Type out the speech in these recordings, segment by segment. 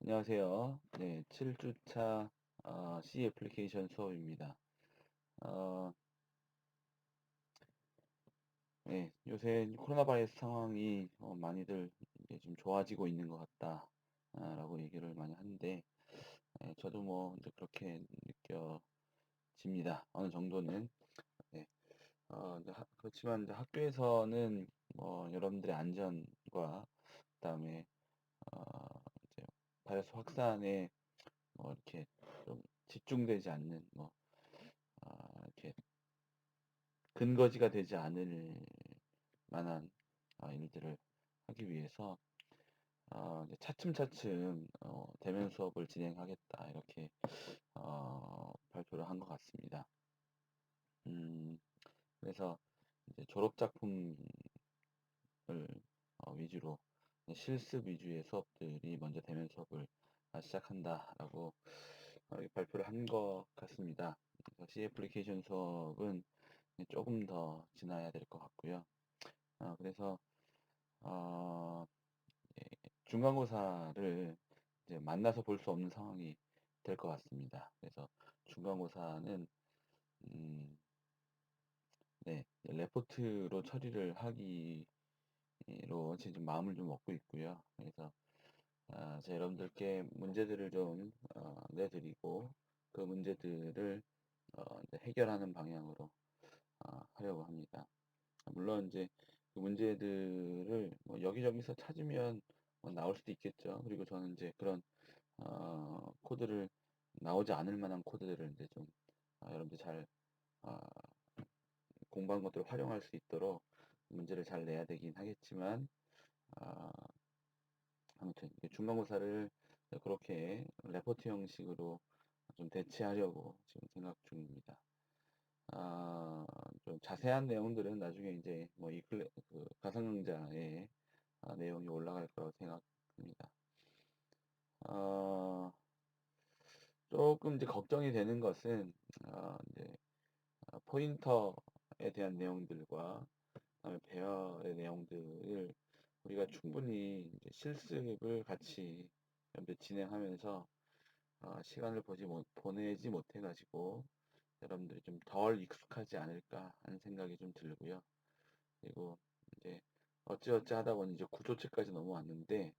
안녕하세요. 네, 7주차 C 애플리케이션 수업입니다. 어, 네, 요새 코로나 바이러스 상황이 많이들 이제 좀 좋아지고 있는 것 같다라고 얘기를 많이 하는데, 저도 뭐 이제 그렇게 느껴집니다. 어느 정도는. 네, 이제 그렇지만 이제 학교에서는 뭐 여러분들의 안전과 그다음에 어, 이제 바이러스 확산에 뭐 이렇게 좀 집중되지 않는 뭐 이렇게 근거지가 되지 않을 만한 일들을 하기 위해서 이제 차츰차츰 대면 수업을 진행하겠다 이렇게 발표를 한 것 같습니다. 음, 그래서 이제 졸업 작품을 위주로 실습 위주의 수업들이 먼저 대면 수업을 시작한다라고 발표를 한 것 같습니다. 그래서 C 애플리케이션 수업은 조금 더 지나야 될 것 같고요. 그래서 어, 예, 중간고사를 이제 만나서 볼 수 없는 상황이 될 것 같습니다. 그래서 중간고사는 네, 레포트로 처리를 하기로 지금 마음을 좀 먹고 있고요. 그래서 제 여러분들께 문제들을 좀 내드리고 그 문제들을 이제 해결하는 방향으로 하려고 합니다. 물론 이제 그 문제들을 뭐 여기저기서 찾으면 나올 수도 있겠죠. 그리고 저는 이제 그런 코드를 나오지 않을 만한 코드들을 이제 좀 여러분들 잘 어, 공부한 것들을 활용할 수 있도록 문제를 잘 내야 되긴 하겠지만 어, 아무튼 중간고사를 그렇게 레포트 형식으로 좀 대체하려고 지금 생각 중입니다. 좀 자세한 내용들은 나중에 이제 뭐 그 가상강좌에 내용이 올라갈 거라고 생각합니다. 어, 조금 이제 걱정이 되는 것은 이제 포인터에 대한 내용들과 그다음에 배열의 내용들을 우리가 충분히 이제 실습을 같이 여러분들 진행하면서 시간을 보내지 못해가지고 여러분들이 좀 덜 익숙하지 않을까 하는 생각이 좀 들고요. 그리고 이제 어찌어찌 하다 보니 이제 구조체까지 넘어왔는데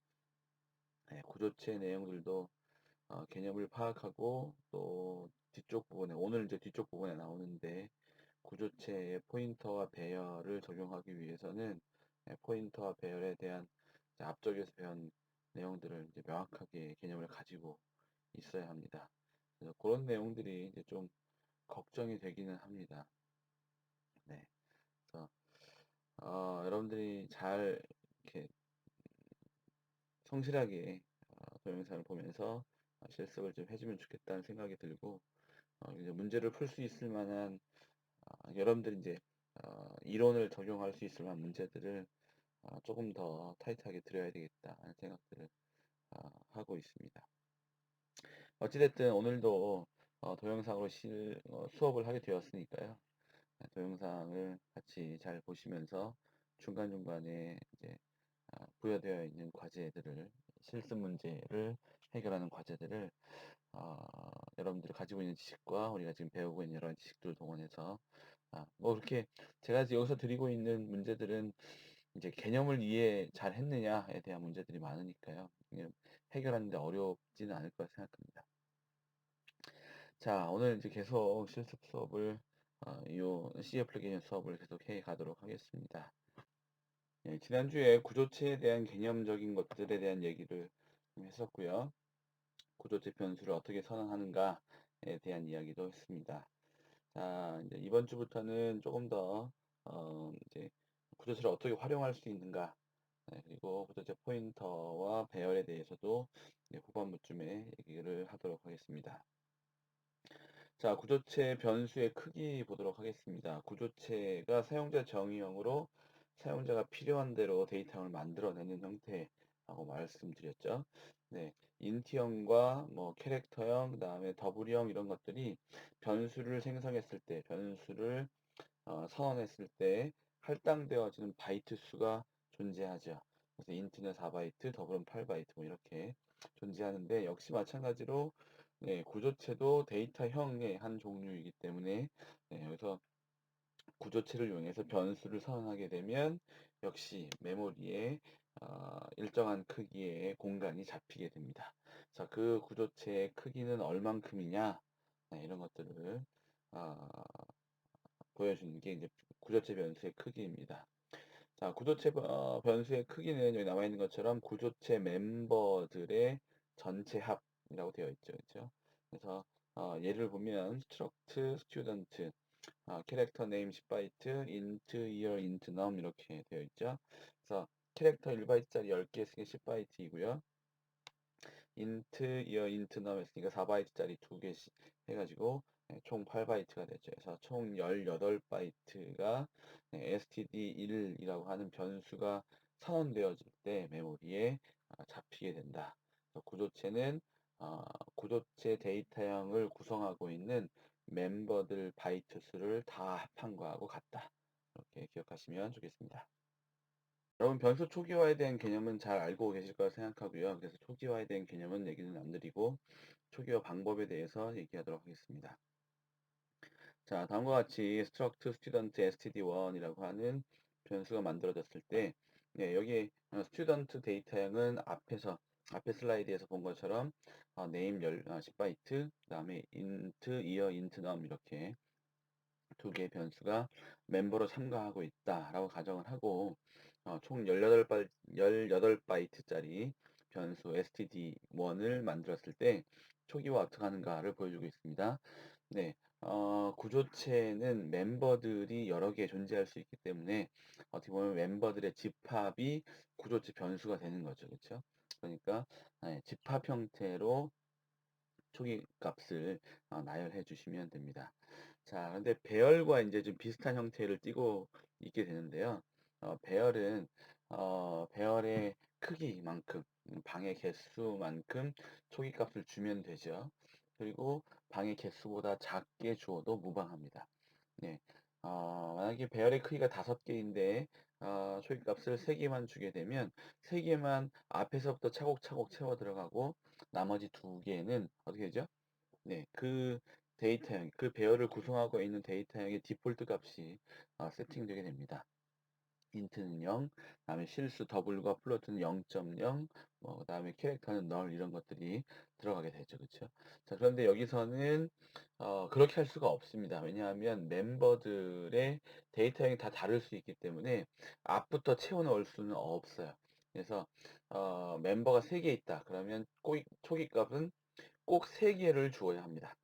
구조체 내용들도 개념을 파악하고 또 뒤쪽 부분에 오늘 이제 뒤쪽 부분에 나오는데 구조체의 포인터와 배열을 적용하기 위해서는 포인터와 배열에 대한 이제 앞쪽에서 배운 내용들을 이제 명확하게 개념을 가지고 있어야 합니다. 그래서 그런 내용들이 이제 좀 걱정이 되기는 합니다. 네. 그래서 여러분들이 잘 이렇게 성실하게 동영상을 보면서 실습을 좀 해주면 좋겠다는 생각이 들고 이제 문제를 풀 수 있을 만한 여러분들이 이제 이론을 적용할 수 있을 만한 문제들을 조금 더 타이트하게 드려야 되겠다 하는 생각들을 하고 있습니다. 어찌됐든 오늘도 동영상으로 수업을 하게 되었으니까요. 동영상을 같이 잘 보시면서 중간중간에 이제 부여되어 있는 과제들을 실습 문제를 해결하는 과제들을 여러분들이 가지고 있는 지식과 우리가 지금 배우고 있는 여러 지식들을 동원해서 뭐 그렇게 제가 여기서 드리고 있는 문제들은 이제 개념을 이해 잘 했느냐에 대한 문제들이 많으니까요. 이게 해결하는데 어렵지는 않을 거라 생각합니다. 자, 오늘 이제 계속 실습 수업을 요 C 애플리케이션 수업을 계속 해 가도록 하겠습니다. 예, 지난주에 구조체에 대한 개념적인 것들에 대한 얘기를 좀 했었고요. 구조체 변수를 어떻게 선언하는가에 대한 이야기도 했습니다. 자, 이제 이번 주부터는 조금 더 이제 구조체를 어떻게 활용할 수 있는가, 그리고 구조체 포인터와 배열에 대해서도 후반부쯤에 얘기를 하도록 하겠습니다. 자, 구조체 변수의 크기 보도록 하겠습니다. 구조체가 사용자 정의형으로 사용자가 필요한 대로 데이터를 만들어내는 형태라고 말씀드렸죠. 네, 인트형과 뭐 캐릭터형, 그다음에 더블형 이런 것들이 변수를 생성했을 때, 변수를 선언했을 때 할당되어지는 바이트 수가 존재하죠. 그래서 int는 4바이트, 더블은 8바이트 뭐 이렇게 존재하는데 역시 마찬가지로 네, 구조체도 데이터형의 한 종류이기 때문에 네, 여기서 구조체를 이용해서 변수를 선언하게 되면 역시 메모리에 일정한 크기의 공간이 잡히게 됩니다. 자, 그 구조체의 크기는 얼만큼이냐? 네, 이런 것들을 어, 보여주는 게 이제 구조체 변수의 크기입니다. 자, 구조체 변수의 크기는 여기 나와 있는 것처럼 구조체 멤버들의 전체 합이라고 되어 있죠. 그렇죠? 그래서 예를 보면 struct, student, 캐릭터 네임 10바이트, int, year, int, num 이렇게 되어 있죠. 그래서 캐릭터 1바이트짜리 10개 쓰기 10바이트이고요. int, year, int, num 했으니까 4바이트짜리 2개씩 해가지고 총 8바이트가 되죠. 그래서 총 18바이트가 std1이라고 하는 변수가 선언되어질 때 메모리에 잡히게 된다. 구조체는 구조체 데이터형을 구성하고 있는 멤버들 바이트 수를 다 합한 거하고 같다. 이렇게 기억하시면 좋겠습니다. 여러분 변수 초기화에 대한 개념은 잘 알고 계실 거라 생각하고요. 그래서 초기화에 대한 개념은 얘기는 안 드리고 초기화 방법에 대해서 얘기하도록 하겠습니다. 자, 다음과 같이 struct student std1이라고 하는 변수가 만들어졌을 때 네, 여기 student 데이터형은 앞에 슬라이드에서 본 것처럼 name 10바이트, 그다음에 int, year, int, num 이렇게 두 개의 변수가 멤버로 참가하고 있다라고 가정을 하고 총 18바이트짜리 변수 std1을 만들었을 때 초기화 어떻게 하는가를 보여주고 있습니다. 네, 구조체는 멤버들이 여러 개 존재할 수 있기 때문에 어떻게 보면 멤버들의 집합이 구조체 변수가 되는 거죠. 그렇죠? 그러니까 집합 형태로 초기 값을 나열해 주시면 됩니다. 자, 근데 배열과 이제 좀 비슷한 형태를 띠고 있게 되는데요. 배열은 배열의 크기만큼 방의 개수만큼 초기 값을 주면 되죠. 그리고 방의 개수보다 작게 주어도 무방합니다. 네. 만약에 배열의 크기가 5개인데 초기 값을 3개만 주게 되면 3개만 앞에서부터 차곡차곡 채워 들어가고 나머지 2개는 어떻게 되죠? 네, 그 배열을 구성하고 있는 데이터형의 디폴트 값이 세팅되게 됩니다. 인트는 0, 그다음에 실수 더블과 플로트는 0.0, 그다음에 캐릭터는 널 이런 것들이 들어가게 되죠, 그렇죠? 자, 그런데 여기서는 그렇게 할 수가 없습니다. 왜냐하면 멤버들의 데이터형이 다 다를 수 있기 때문에 앞부터 채워 넣을 수는 없어요. 그래서 멤버가 3개 있다. 그러면 초기 값은 꼭 3개를 주어야 합니다.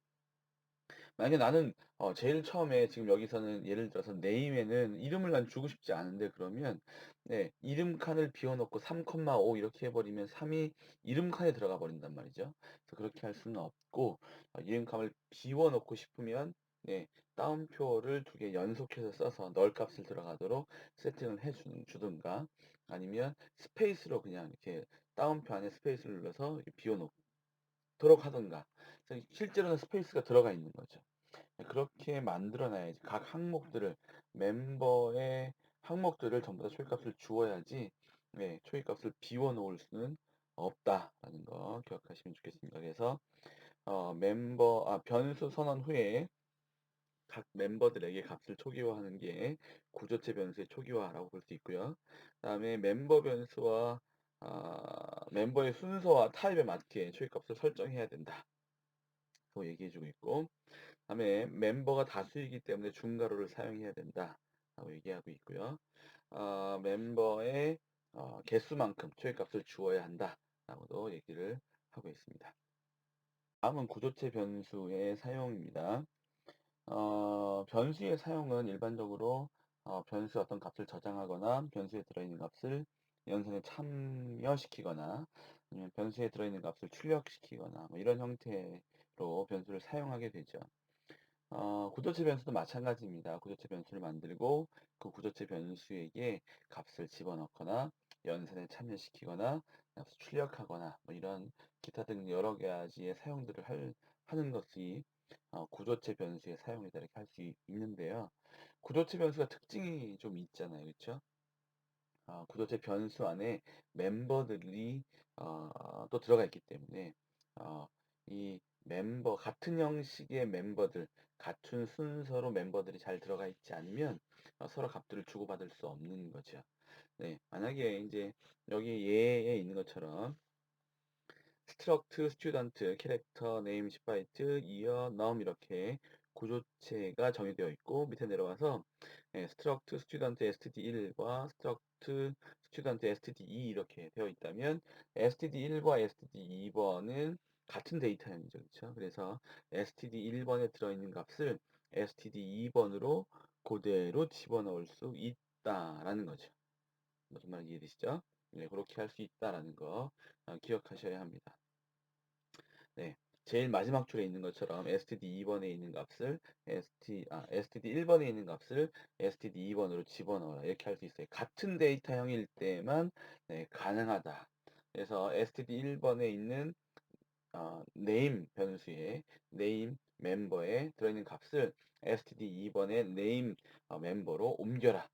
만약에 나는 제일 처음에 지금 여기서는 예를 들어서 네임에는 이름을 난 주고 싶지 않은데 그러면 네, 이름 칸을 비워놓고 3,5 이렇게 해버리면 3이 이름 칸에 들어가 버린단 말이죠. 그래서 그렇게 할 수는 없고 이름 칸을 비워놓고 싶으면 네, 따옴표를 2개 연속해서 써서 널 값을 들어가도록 세팅을 주든가 아니면 스페이스로 그냥 이렇게 따옴표 안에 스페이스를 눌러서 비워놓도록 하든가 실제로는 스페이스가 들어가 있는 거죠. 그렇게 만들어 놔야지 각 항목들을 멤버의 항목들을 전부 다 초기값을 주어야지 네, 초기값을 비워 놓을 수는 없다라는 거 기억하시면 좋겠습니다. 그래서 변수 선언 후에 각 멤버들에게 값을 초기화하는 게 구조체 변수의 초기화라고 볼 수 있고요. 그다음에 멤버 변수와 멤버의 순서와 타입에 맞게 초기값을 설정해야 된다고 얘기해주고 있고 다음에 멤버가 다수이기 때문에 중괄호를 사용해야 된다라고 얘기하고 있고요. 멤버의 개수만큼 초기값을 주어야 한다라고도 얘기를 하고 있습니다. 다음은 구조체 변수의 사용입니다. 변수의 사용은 일반적으로 변수의 어떤 값을 저장하거나 변수에 들어있는 값을 연산에 참여시키거나 아니면 변수에 들어있는 값을 출력시키거나 뭐 이런 형태로 변수를 사용하게 되죠. 구조체 변수도 마찬가지입니다. 구조체 변수를 만들고 그 구조체 변수에게 값을 집어넣거나 연산에 참여시키거나 값을 출력하거나 뭐 이런 기타 등 여러 가지의 사용들을 하는 것이 구조체 변수의 사용이다 이렇게 할 수 있는데요. 구조체 변수가 특징이 좀 있잖아요. 그렇죠? 구조체 변수 안에 멤버들이 또 들어가 있기 때문에 어 이 멤버 같은 형식의 멤버들, 같은 순서로 멤버들이 잘 들어가 있지 않으면 서로 값들을 주고받을 수 없는 거죠. 네. 만약에 인제 여기 예에 있는 것처럼 struct, student, character, name, sprite, year, num 이렇게 구조체가 정의되어 있고 밑에 내려와서 struct, student, std1과 struct, student, std2 이렇게 되어 있다면 std1과 std2번은 같은 데이터형이죠. 그쵸? 그래서 std1번에 들어있는 값을 std2번으로 그대로 집어넣을 수 있다라는 거죠. 무슨 말인지 이해되시죠? 네, 그렇게 할 수 있다라는 거 기억하셔야 합니다. 네. 제일 마지막 줄에 있는 것처럼 std2번에 있는 값을 std1번에 있는 값을 std2번으로 집어넣어라. 이렇게 할 수 있어요. 같은 데이터형일 때만 네, 가능하다. 그래서 std1번에 있는 name 변수에 name 멤버에 들어있는 값을 std2번의 name 멤버로 옮겨라.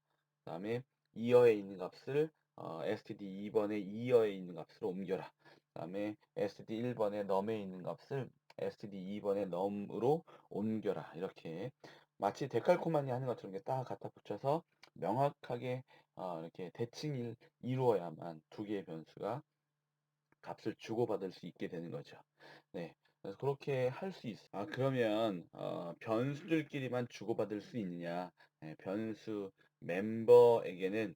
그다음에 year에 있는 값을 std2번의 year에 있는 값으로 옮겨라. 그다음에 std1번의 num에 있는 값을 std2번의 num으로 옮겨라. 이렇게 마치 데칼코마니 하는 것처럼 이렇게 딱 갖다 붙여서 명확하게 이렇게 대칭을 이루어야만 두 개의 변수가 값을 주고받을 수 있게 되는 거죠. 네. 그래서 그렇게 할 수 있어. 그러면 변수들끼리만 주고받을 수 있느냐? 변수 멤버에게는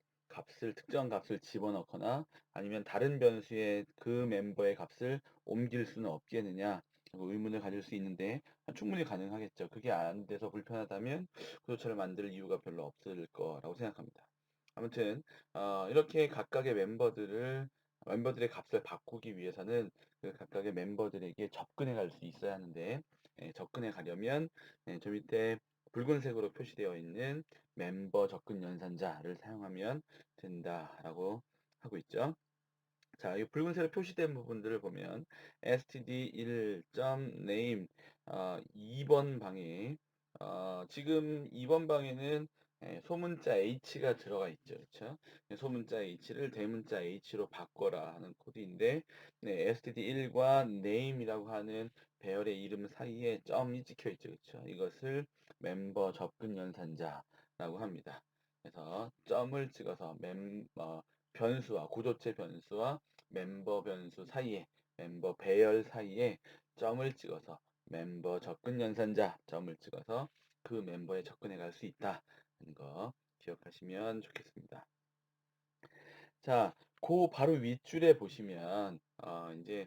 특정한 값을 집어넣거나 아니면 다른 변수에 그 멤버의 값을 옮길 수는 없겠느냐? 뭐 의문을 가질 수 있는데 충분히 가능하겠죠. 그게 안 돼서 불편하다면 구조체를 만들 이유가 별로 없을 거라고 생각합니다. 아무튼 이렇게 각각의 멤버들의 값을 바꾸기 위해서는 그 각각의 멤버들에게 접근해 갈 수 있어야 하는데 접근해 가려면 저 밑에 붉은색으로 표시되어 있는 멤버 접근 연산자를 사용하면 된다라고 하고 있죠. 자, 이 붉은색으로 표시된 부분들을 보면 std1.name 2번 방에 지금 2번 방에는 소문자 h가 들어가 있죠. 그렇죠? 소문자 h를 대문자 h로 바꿔라 하는 코드인데 std1과 name이라고 하는 배열의 이름 사이에 점이 찍혀 있죠. 그렇죠? 이것을 멤버 접근 연산자라고 합니다. 그래서 점을 찍어서 변수와 구조체 변수와 멤버 변수 사이에 멤버 배열 사이에 점을 찍어서 멤버 접근 연산자 점을 찍어서 그 멤버에 접근해 갈 수 있다는 거 기억하시면 좋겠습니다. 자, 그 바로 윗줄에 보시면 이제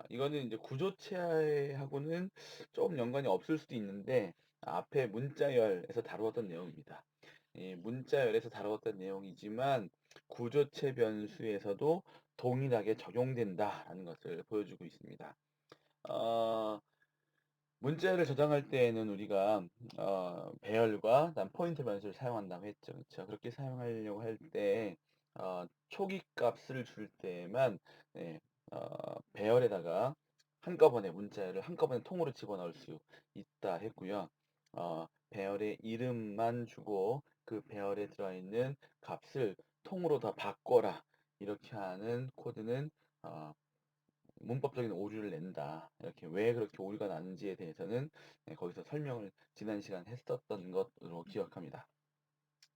이거는 이제 구조체하고는 조금 연관이 없을 수도 있는데 앞에 문자열에서 다루었던 내용입니다. 이 문자열에서 다루었던 내용이지만 구조체 변수에서도 동일하게 적용된다라는 것을 보여주고 있습니다. 어, 문자열을 저장할 때에는 우리가 배열과 그다음 포인트 변수를 사용한다고 했죠. 그쵸? 그렇게 사용하려고 할 때 초기 값을 줄 때만 네, 배열에다가 한꺼번에 문자열을 한꺼번에 통으로 집어넣을 수 있다 했고요. 배열의 이름만 주고 그 배열에 들어있는 값을 통으로 다 바꿔라. 이렇게 하는 코드는 문법적인 오류를 낸다. 이렇게 왜 그렇게 오류가 나는지에 대해서는 거기서 설명을 지난 시간 했었던 것으로 기억합니다.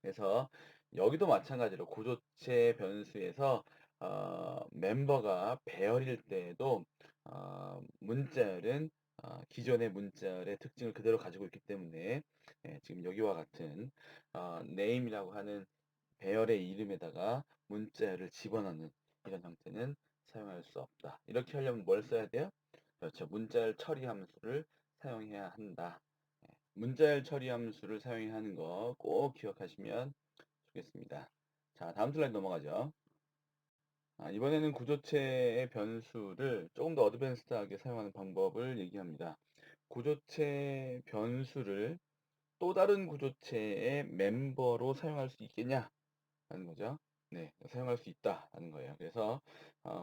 그래서 여기도 마찬가지로 구조체 변수에서 멤버가 배열일 때에도 문자열은 기존의 문자열의 특징을 그대로 가지고 있기 때문에 지금 여기와 같은 name이라고 하는 배열의 이름에다가 문자열을 집어넣는 이런 형태는 사용할 수 없다. 이렇게 하려면 뭘 써야 돼요? 그렇죠. 문자열 처리 함수를 사용해야 한다. 문자열 처리 함수를 사용해야 하는 거 꼭 기억하시면 좋겠습니다. 자, 다음 슬라이드 넘어가죠. 이번에는 구조체의 변수를 조금 더 어드밴스드하게 사용하는 방법을 얘기합니다. 구조체 변수를 또 다른 구조체의 멤버로 사용할 수 있겠냐? 라는 거죠. 네, 사용할 수 있다라는 거예요. 그래서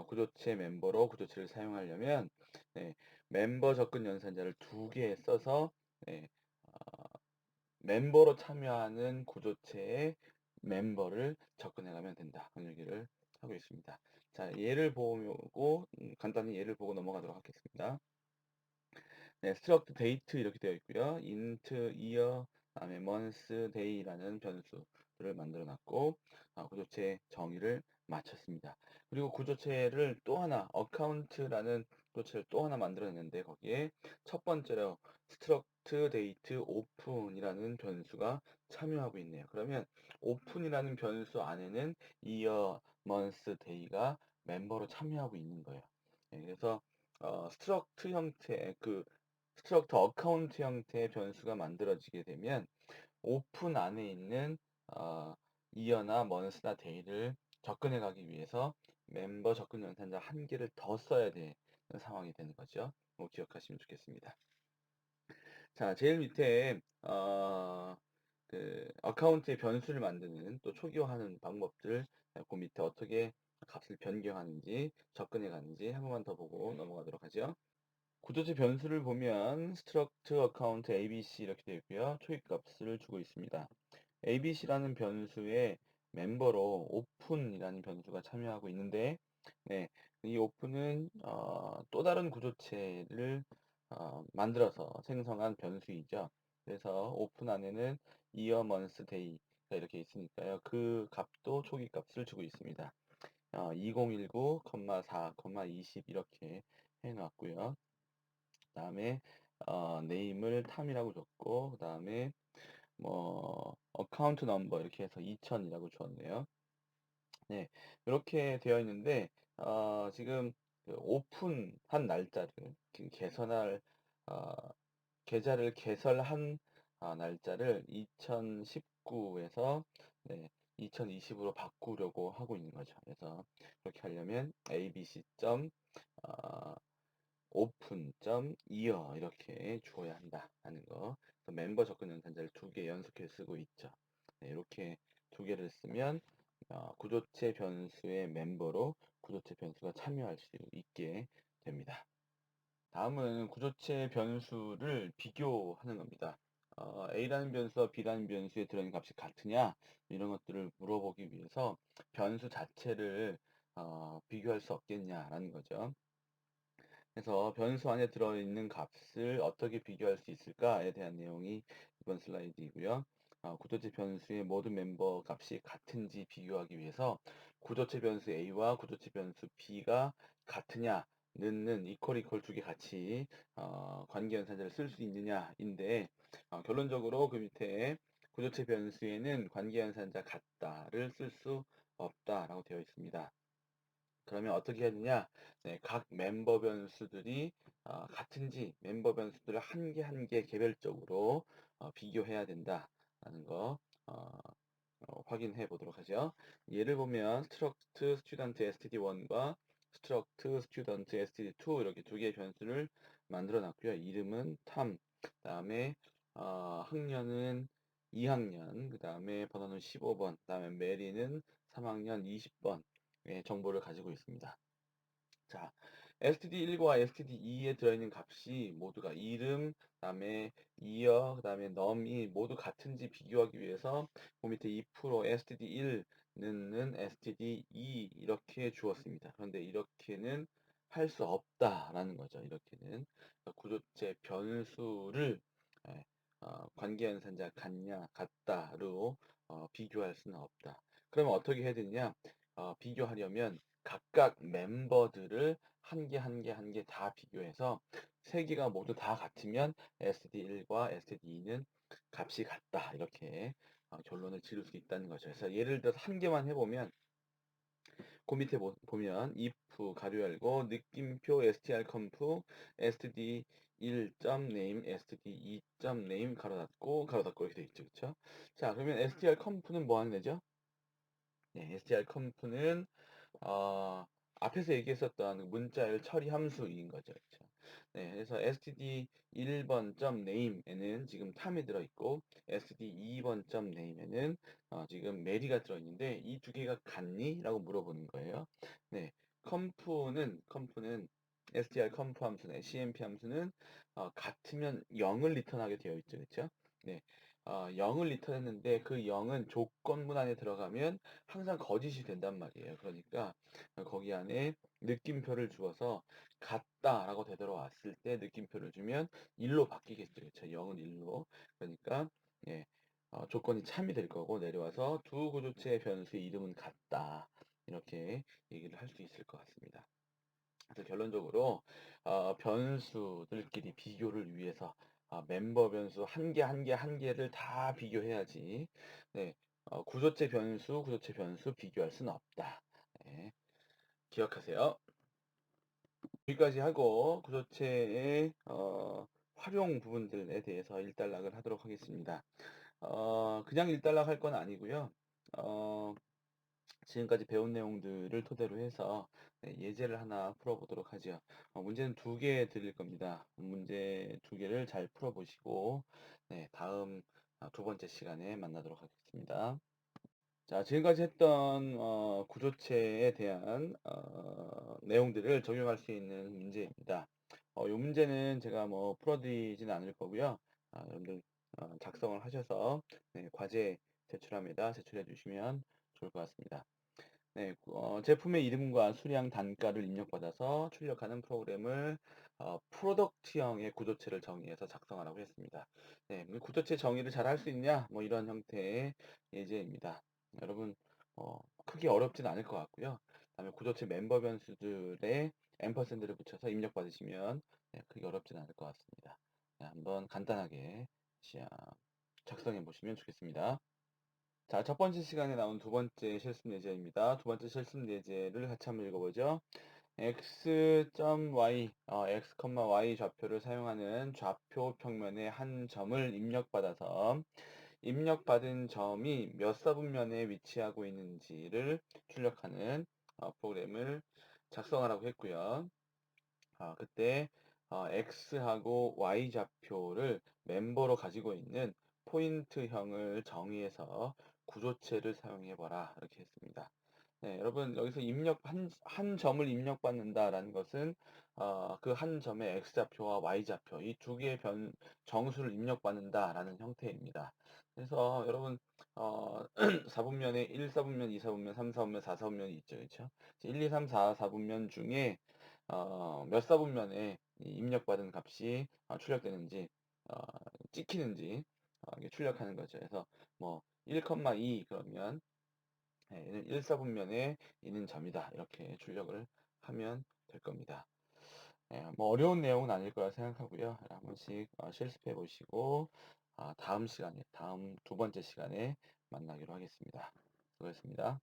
구조체 멤버로 구조체를 사용하려면 네, 멤버 접근 연산자를 두 개 써서 네, 멤버로 참여하는 구조체의 멤버를 접근해 가면 된다. 그런 얘기를 하고 있습니다. 자, 예를 보고 간단히 예를 보고 넘어가도록 하겠습니다. 네, struct date 이렇게 되어 있고요. int year, 그다음에 month, day라는 변수들을 만들어 놨고 구조체 정의를 마쳤습니다. 그리고 구조체를 또 하나 account라는 구조체를 또 하나 만들어 냈는데 거기에 첫 번째로 struct date open이라는 변수가 참여하고 있네요. 그러면 open이라는 변수 안에는 year, month, day가 멤버로 참여하고 있는 거예요. 네, 그래서 struct 형태 스트럭터 어카운트 형태의 변수가 만들어지게 되면 오픈 안에 있는 어, 이어나 먼스나 데이를 접근해 가기 위해서 멤버 접근 연산자 한 개를 더 써야 되는 상황이 되는 거죠. 기억하시면 좋겠습니다. 자, 제일 밑에 그 어카운트의 변수를 만드는 또 초기화하는 방법들 그 밑에 어떻게 값을 변경하는지 접근해 가는지 한 번만 더 보고 넘어가도록 하죠. 구조체 변수를 보면 struct account abc 이렇게 되어 있고요. 초입값을 주고 있습니다. abc라는 변수의 멤버로 open이라는 변수가 참여하고 있는데 네, 이 open은 또 다른 구조체를 만들어서 생성한 변수이죠. 그래서 open 안에는 year, month, day가 이렇게 있으니까요. 그 값도 초기값을 주고 있습니다. 2019, 4, 20 이렇게 해놨고요. 그다음에 네임을 탐이라고 줬고 그다음에 뭐 어카운트 넘버 이렇게 해서 2000이라고 주었네요. 네. 이렇게 되어 있는데 지금 그 오픈한 날짜를 그 개선할 어 계좌를 개설한 날짜를 2019에서 네, 2020으로 바꾸려고 하고 있는 거죠. 그래서 그렇게 하려면 abc. 어 open.year 이렇게 주어야 한다라는 거. 그래서 멤버 접근 연산자를 두 개 연속해서 쓰고 있죠. 네, 이렇게 두 개를 쓰면 구조체 변수의 멤버로 구조체 변수가 참여할 수 있게 됩니다. 다음은 구조체 변수를 비교하는 겁니다. A라는 변수와 B라는 변수에 들어있는 값이 같으냐 이런 것들을 물어보기 위해서 변수 자체를 비교할 수 없겠냐라는 거죠. 그래서 변수 안에 들어있는 값을 어떻게 비교할 수 있을까에 대한 내용이 이번 슬라이드이고요. 구조체 변수의 모든 멤버 값이 같은지 비교하기 위해서 구조체 변수 A와 구조체 변수 B가 같으냐 는 이퀄 두 개 같이 관계 연산자를 쓸 수 있느냐인데 결론적으로 그 밑에 구조체 변수에는 관계 연산자 같다를 쓸 수 없다라고 되어 있습니다. 그러면 어떻게 해야 되냐? 네, 각 멤버 변수들이 같은지 멤버 변수들을 한 개 한 개 개별적으로 비교해야 된다라는 거 확인해 보도록 하죠. 예를 보면 struct student std1과 struct student std2 이렇게 두 개의 변수를 만들어 놨고요. 이름은 탐, 그다음에 학년은 2학년, 그다음에 번호는 15번, 그다음에 메리는 3학년 20번 정보를 가지고 있습니다. 자, std1과 std2에 들어있는 값이 모두가 이름, 그다음에 이어, 그다음에 num이 모두 같은지 비교하기 위해서 그 밑에 2% std1는 std2 이렇게 주었습니다. 그런데 이렇게는 할 수 없다라는 거죠. 이렇게는 그러니까 구조체 변수를 예, 관계연산자 같냐 같다로 비교할 수는 없다. 그러면 어떻게 해야 되느냐? 비교하려면 각각 멤버들을 한 개 한 개 한 개 다 비교해서 세 개가 모두 다 같으면 std1과 std2는 값이 같다. 이렇게 결론을 지을 수 있다는 거죠. 그래서 예를 들어서 한 개만 해보면 그 밑에 보면 if 가로 열고 느낌표 strconf std1.name std2.name 가로 닫고 이렇게 돼 있죠. 그렇죠? 자, 그러면 strconf는 뭐 하는 애죠? 네, strconf는 앞에서 얘기했었던 그 문자열 처리 함수인 거죠. 그렇죠? 네, 그래서 std 1번.name에는 지금 탐이 들어있고 std 2번.name에는 지금 메리가 들어있는데 이 두 개가 같니? 라고 물어보는 거예요. 네, 컴프는 strconf 함수네, cmp 함수는 같으면 0을 리턴하게 되어 있죠. 그렇죠? 네, 0을 리턴했는데 그 0은 조건문 안에 들어가면 항상 거짓이 된단 말이에요. 그러니까 거기 안에 느낌표를 주어서 같다라고 되돌아왔을 때 느낌표를 주면 1로 바뀌겠죠. 그쵸? 0은 1로. 그러니까 예. 조건이 참이 될 거고 내려와서 두 구조체의 변수의 이름은 같다. 이렇게 얘기를 할 수 있을 것 같습니다. 그래서 결론적으로 변수들끼리 비교를 위해서 멤버 변수 한 개, 한 개, 한 개를 다 비교해야지. 네, 구조체 변수 비교할 수는 없다. 네, 기억하세요. 여기까지 하고 구조체의 활용 부분들에 대해서 일단락을 하도록 하겠습니다. 그냥 일단락 할 건 아니고요. 지금까지 배운 내용들을 토대로 해서 네, 예제를 하나 풀어보도록 하죠. 문제는 두 개 드릴 겁니다. 문제 두 개를 잘 풀어보시고 네, 다음 두 번째 시간에 만나도록 하겠습니다. 자, 지금까지 했던 구조체에 대한 내용들을 적용할 수 있는 문제입니다. 이 문제는 제가 뭐 풀어드리지는 않을 거고요. 여러분들 작성을 하셔서 네, 과제 제출함에다 제출해 주시면 좋을 것 같습니다. 네, 제품의 이름과 수량, 단가를 입력받아서 출력하는 프로그램을 프로덕트형의 구조체를 정의해서 작성하라고 했습니다. 네, 구조체 정의를 잘 할 수 있냐? 뭐 이런 형태의 예제입니다. 여러분, 크게 어렵진 않을 것 같고요. 다음에 구조체 멤버 변수들의 앰퍼샌드를 붙여서 입력받으시면 네, 크게 어렵진 않을 것 같습니다. 네, 한번 간단하게 작성해 보시면 좋겠습니다. 자, 첫 번째 시간에 나온 두 번째 실습 예제입니다. 두 번째 실습 예제를 같이 한번 읽어보죠. x.y, x, y 좌표를 사용하는 좌표 평면의 한 점을 입력받아서 입력받은 점이 몇 사분면에 위치하고 있는지를 출력하는 프로그램을 작성하라고 했고요. 그때 x하고 y 좌표를 멤버로 가지고 있는 포인트형을 정의해서 구조체를 사용해봐라 이렇게 했습니다. 네, 여러분 여기서 한 점을 입력받는다라는 것은 그 한 점의 x좌표와 y좌표 이 두 개의 정수를 입력받는다라는 형태입니다. 그래서 여러분 4분면에 1, 4분면, 2, 4분면, 3, 4분면, 4, 4분면이 있죠. 그렇죠? 1, 2, 3, 4, 4분면 중에 몇 사분면에 입력받은 값이 출력되는지 찍히는지 이게 출력하는 거죠. 그래서 뭐 1,2 그러면 얘는 1사분면에 있는 점이다. 이렇게 출력을 하면 될 겁니다. 뭐 어려운 내용은 아닐 거라 생각하고요. 한 번씩 실습해 보시고 다음 두 번째 시간에 만나기로 하겠습니다. 수고하셨습니다.